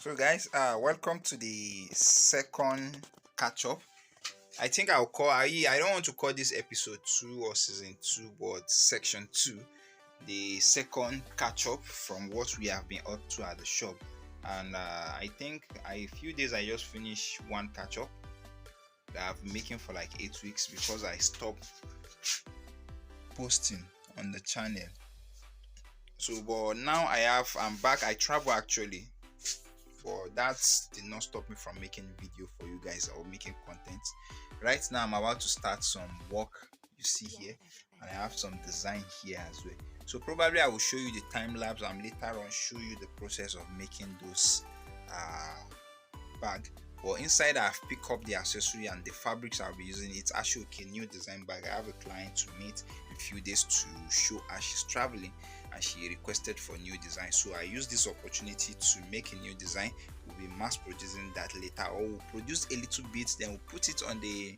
So guys, welcome to the second catch up. I think I don't want to call this episode 2 or season 2, but section 2, the second catch up from what we have been up to at the shop. And I think a few days I just finished one catch up that I've been making for like 8 weeks because I stopped posting on the channel. So but now I'm back. I travel actually, but that did not stop me from making video for you guys or making content. Right now I'm about to start some work, you see here, and I have some design here as well. So probably I will show you the time lapse and later on show you the process of making those bag. But inside I've picked up the accessory and the fabrics I'll be using. It's actually a new design bag. I have a client to meet in a few days to show her. She's traveling and she requested for new design, so I use this opportunity to make a new design. We'll be mass producing that later, or we'll produce a little bit, then we'll put it on the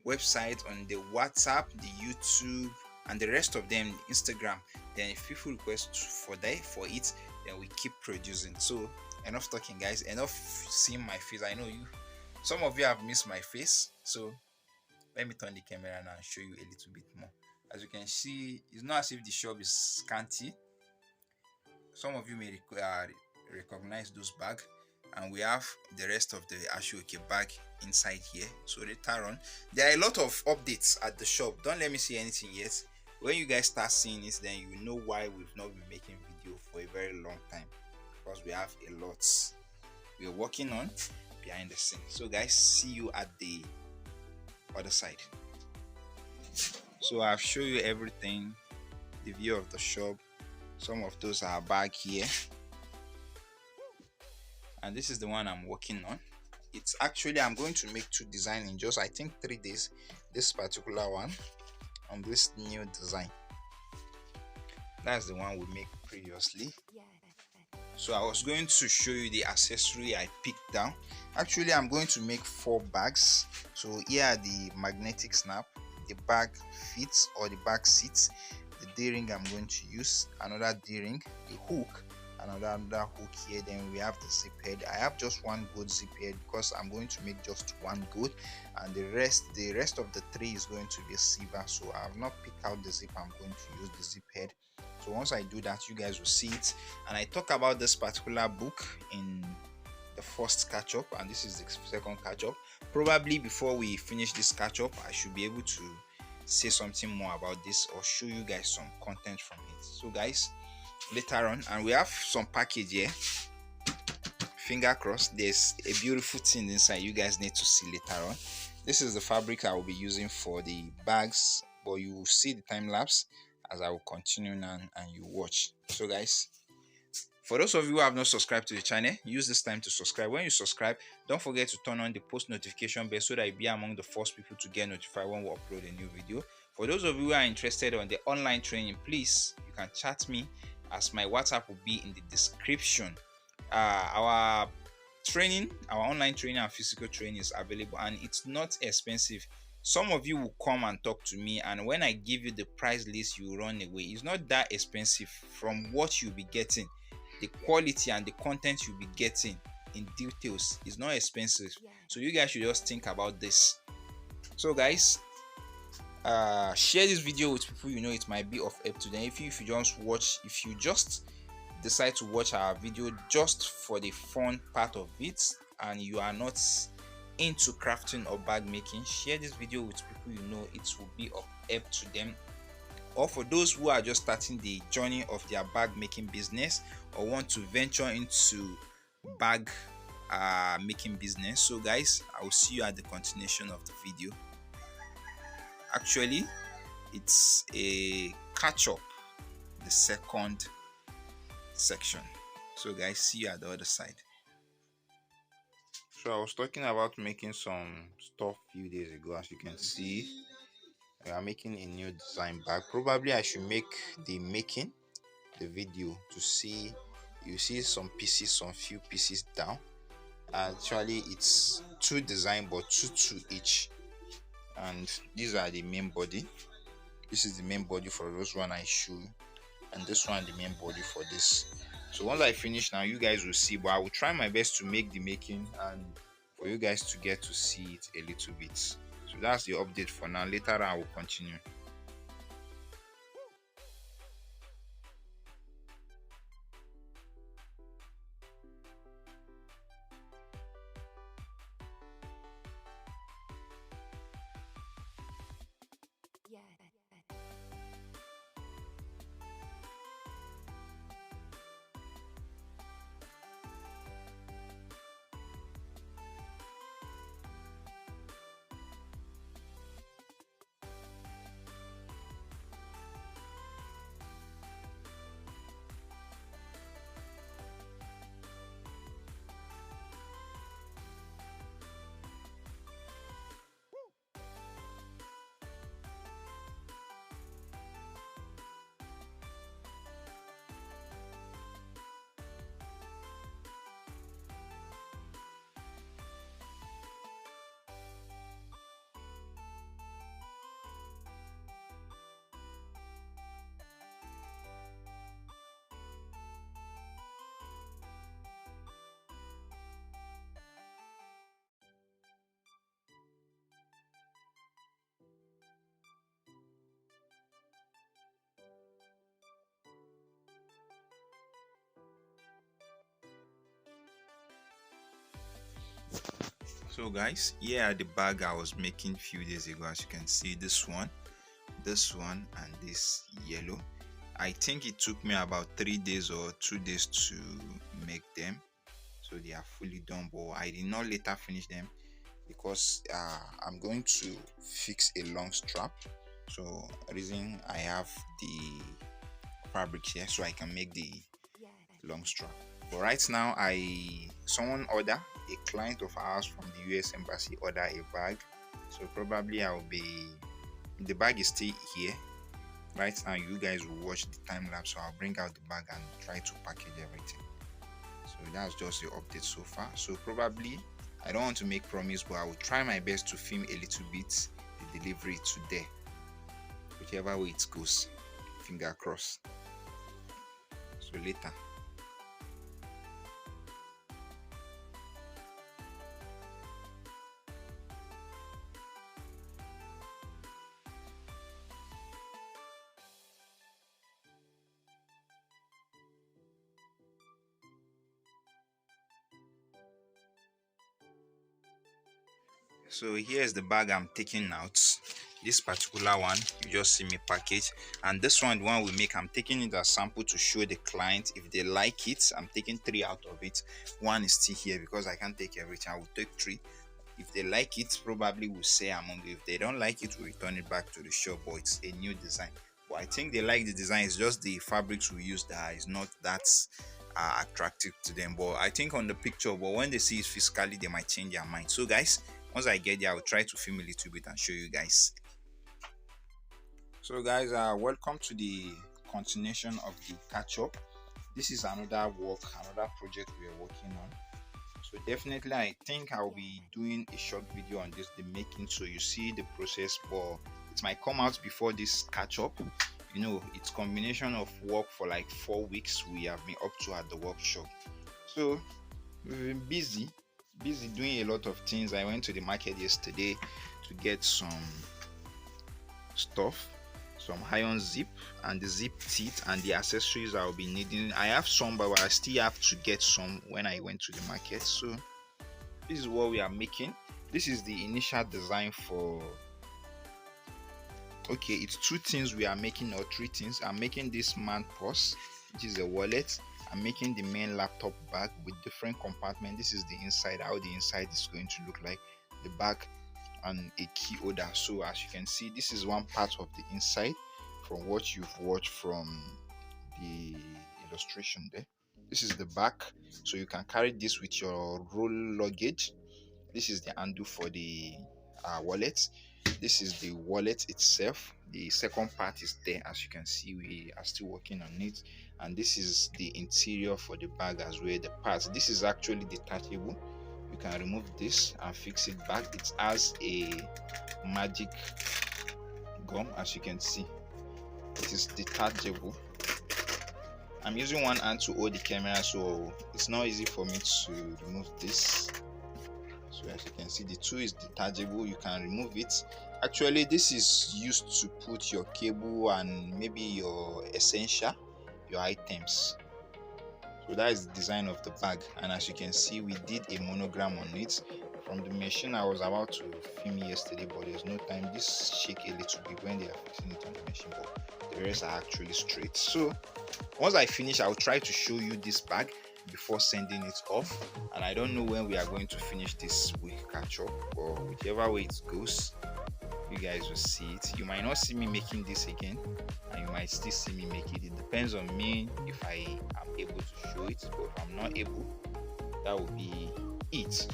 website, on the WhatsApp, the YouTube, and the rest of them, Instagram. Then if people request for it, then we keep producing. So enough talking, guys, enough seeing my face. I know some of you have missed my face, so let me turn the camera now and show you a little bit more. As you can see, it's not as if the shop is scanty. Some of you may recognize those bags, and we have the rest of the Ashoke bag inside here. So later on, there are a lot of updates at the shop. Don't let me see anything yet. When you guys start seeing this, then you know why we've not been making video for a very long time, because we have a lot we're working on behind the scene. So guys, see you at the other side. So I've shown you everything, the view of the shop. Some of those are back here, and this is the one I'm working on. It's actually, I'm going to make two designs in just, I think, 3 days. This particular one on this new design, that's the one we made previously. So I was going to show you the accessory I picked down. Actually, I'm going to make 4 bags. So here are the magnetic snap, the bag fits or the bag seats, the D-ring I'm going to use, another D-ring, the hook, another hook here. Then we have the zip head. I have just one gold zip head because I'm going to make just one gold, and the rest of the 3 is going to be silver. So I have not picked out the zip. I'm going to use the zip head. So once I do that, you guys will see it. And I talk about this particular book in the first catch up, and this is the second catch up. Probably before we finish this catch up, I should be able to say something more about this or show you guys some content from it. So guys, later on, and we have some package here. Finger crossed, there's a beautiful thing inside. You guys need to see later on. This is the fabric I will be using for the bags, but you will see the time lapse as I will continue now and you watch. So guys, for those of you who have not subscribed to the channel, use this time to subscribe. When you subscribe, don't forget to turn on the post notification bell so that you'll be among the first people to get notified when we upload a new video. For those of you who are interested on the online training, please, you can chat me, as my WhatsApp will be in the description. Our training, our online training and physical training is available, and it's not expensive. Some of you will come and talk to me, and when I give you the price list, you run away. It's not that expensive. From what you'll be getting, the quality and the content you'll be getting in details is not expensive. So you guys should just think about this. So guys, share this video with people you know it might be of help to them. If you just decide to watch our video just for the fun part of it, and you are not into crafting or bag making, share this video with people you know it will be of help to them. Or for those who are just starting the journey of their bag making business or want to venture into bag making business. So guys, I will see you at the continuation of the video. Actually, it's a catch up, the second section. So guys, see you at the other side. So I was talking about making some stuff a few days ago. As you can see, we are making a new design bag. Probably I should make the video to see. You see some few pieces down. Actually, it's 2 design, but 2 each. And these are the main body. This is the main body for those one I show, and this one the main body for this. So once I finish now, you guys will see, but I will try my best to make the making and for you guys to get to see it a little bit. So that's the update for now. Later I will continue. So guys, here are the bag I was making few days ago. As you can see, this one, and this yellow. I think it took me about 3 days or 2 days to make them, so they are fully done, but I did not later finish them because I'm going to fix a long strap. So reason I have the fabric here so I can make the long strap. But right now, someone order, a client of ours from the US embassy order a bag, so probably the bag is still here. Right now you guys will watch the time lapse, so I'll bring out the bag and try to package everything. So that's just the update so far. So probably, I don't want to make promise, but I will try my best to film a little bit the delivery today, whichever way it goes, finger crossed. So later. So here's the bag I'm taking out. This particular one, you just see me package, and this one, the one we make, I'm taking it as sample to show the client. If they like it, I'm taking 3 out of it. One is still here because I can't take everything. I will take 3. If they like it, probably we'll say among you. If they don't like it, we'll return it back to the shop, but it's a new design. But I think they like the design. It's just the fabrics we use that is not that attractive to them. But I think on the picture, but when they see it physically, they might change their mind. So guys, once I get there, I'll try to film a little bit and show you guys. So guys, welcome to the continuation of the catch up. This is another project we are working on. So definitely, I think I'll be doing a short video on this, the making, so you see the process, but it might come out before this catch up. You know, it's combination of work for like 4 weeks we have been up to at the workshop. So we've been busy doing a lot of things. I went to the market yesterday to get some stuff, some iron zip and the zip teeth and the accessories I'll be needing. I have some, but I still have to get some when I went to the market. So this is what we are making. This is the initial design for, okay, it's 2 things we are making, or 3 things. I'm making this man purse, which is a wallet. I'm making the main laptop bag with different compartments. This is the inside, how the inside is going to look like, the back, and a key holder. So as you can see, this is one part of the inside from what you've watched from the illustration there. This is the back, so you can carry this with your roll luggage. This is the handle for the wallet. This is the wallet itself. The second part is there. As you can see, we are still working on it. And this is the interior for the bag as well, the parts. This is actually detachable. You can remove this and fix it back. It has a magic gum, as you can see. It is detachable I'm using one hand to hold the camera, so it's not easy for me to remove this. So as you can see, the tool is detachable, you can remove it. Actually, this is used to put your cable and maybe your essential, your items. So that is the design of the bag, and as you can see, we did a monogram on it. From the machine, I was about to film yesterday, but there's no time. This shake a little bit when they are fixing it on the machine, but the rest are actually straight. So once I finish, I'll try to show you this bag before sending it off. And I don't know when we are going to finish this week catch up, or whichever way it goes, you guys will see it. You might not see me making this again, and you might still see me make it. It depends on me if I am able to show it, but if I'm not able, that will be it.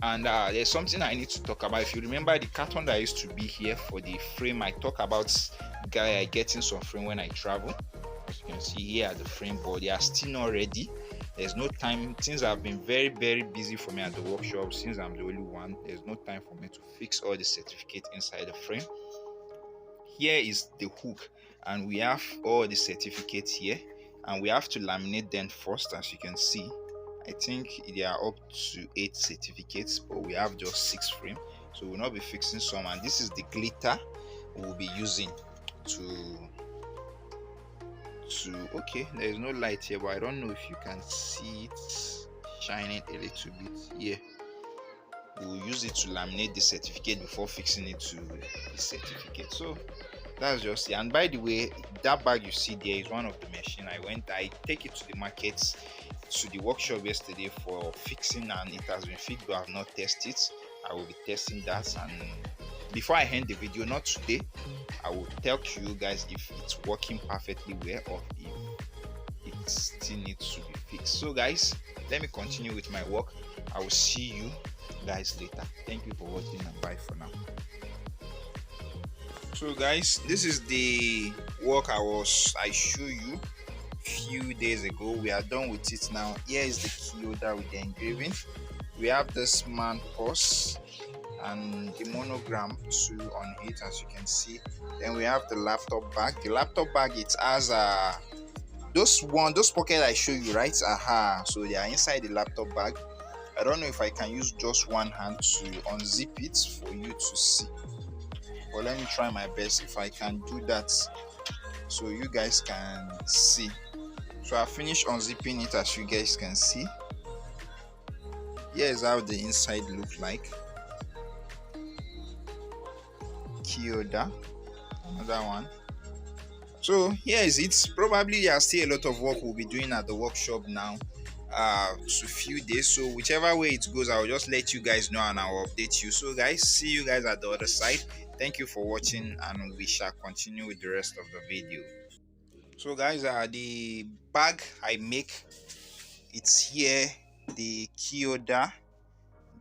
And there's something I need to talk about. If you remember the carton that used to be here for the frame, I talk about getting some frame when I travel. As you can see, here are the frame, but they are still not ready. There's no time. Things have been very busy for me at the workshop. Since I'm the only one, there's no time for me to fix all the certificates inside the frame. Here is the hook, and we have all the certificates here, and we have to laminate them first. As you can see, I think they are up to 8 certificates, but we have just 6 frames, so we'll not be fixing some. And this is the glitter we'll be using to okay, there is no light here, but I don't know if you can see it shining a little bit here. We'll use it to laminate the certificate before fixing it to the certificate. So that's just it. And by the way, that bag you see there is one of the machine I take it to the market, to the workshop yesterday for fixing, and it has been fixed, but I have not tested it. I will be testing that, and before I end the video, not today, I will tell you guys if it's working perfectly well or if it still needs to be fixed. So guys, let me continue with my work. I will see you guys later. Thank you for watching, and bye for now. So guys, this is the work I showed you a few days ago. We are done with it now. Here is the key holder with the engraving. We have this man purse and the monogram too on it, as you can see. Then we have the laptop bag. The laptop bag, it has those pockets I show you, right? So they are inside the laptop bag. I don't know if I can use just one hand to unzip it for you to see, but let me try my best if I can do that so you guys can see. So I finished unzipping it, as you guys can see. Here's how the inside looks like. Key holder, another one. So here is it. Probably there are still a lot of work we'll be doing at the workshop now, to a few days. So whichever way it goes, I'll just let you guys know and I'll update you. So guys, see you guys at the other side. Thank you for watching, and we shall continue with the rest of the video. So guys, the bag I make, it's here. The key holder,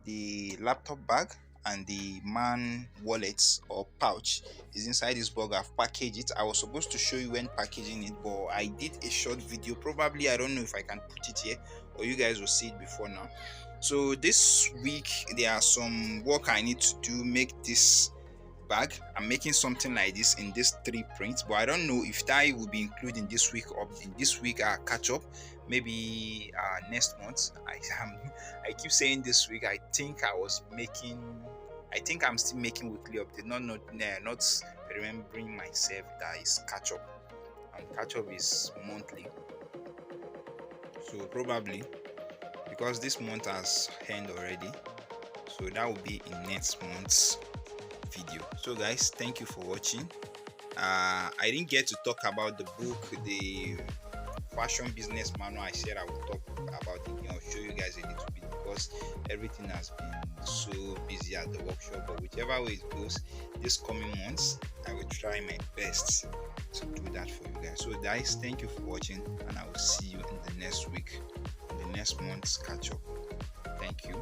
the laptop bag, and the man wallet or pouch is inside this bag. I've packaged it. I was supposed to show you when packaging it, but I did a short video. Probably, I don't know if I can put it here or you guys will see it before now. So this week there are some work I need to do, make this bag. I'm making something like this in this 3 prints, but I don't know if that will be included in this week catch up. Maybe next month. I keep saying this week. I think I'm still making weekly update. Not remembering myself that is catch up, and catch up is monthly. So probably because this month has ended already, so that will be in next month's video. So guys, thank you for watching. I didn't get to talk about the book, the fashion business manual. I said I will talk about it, I'll show you guys a little bit, because everything has been so busy at the workshop. But whichever way it goes, this coming months I will try my best to do that for you guys. So guys, thank you for watching, and I will see you in the next week, in the next month's catch up. Thank you.